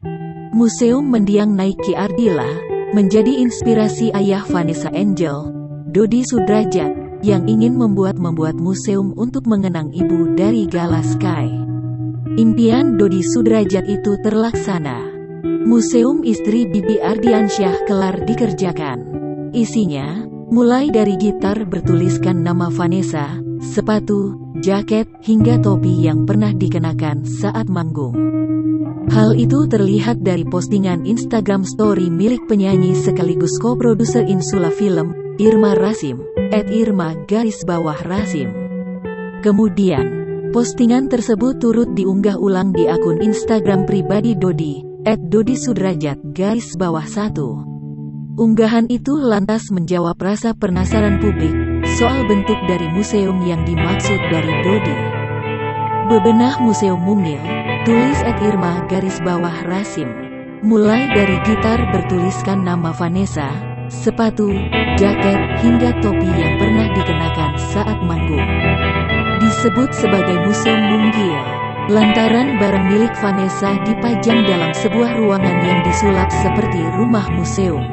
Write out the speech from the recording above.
Museum Mendiang Nike Ardila menjadi inspirasi ayah Vanessa Angel, Dodi Sudrajat, yang ingin membuat museum untuk mengenang ibu dari Gala Sky. Impian Dodi Sudrajat itu terlaksana. Museum istri Bibi Ardiansyah kelar dikerjakan. Isinya, mulai dari gitar bertuliskan nama Vanessa, sepatu, jaket, hingga topi yang pernah dikenakan saat manggung. Hal itu terlihat dari postingan Instagram Story milik penyanyi sekaligus co-produser Insula Film, Irma Rasim, @irma_rasim. Kemudian, postingan tersebut turut diunggah ulang di akun Instagram pribadi Dodi, @dodisudrajat_1. Unggahan itu lantas menjawab rasa penasaran publik soal bentuk dari museum yang dimaksud dari Dodi. Bebenah Museum Mungil, tulis @irma_rasim. Mulai dari gitar bertuliskan nama Vanessa, sepatu, jaket, hingga topi yang pernah dikenakan saat manggung. Disebut sebagai Museum Mungil, lantaran barang milik Vanessa dipajang dalam sebuah ruangan yang disulap seperti rumah museum.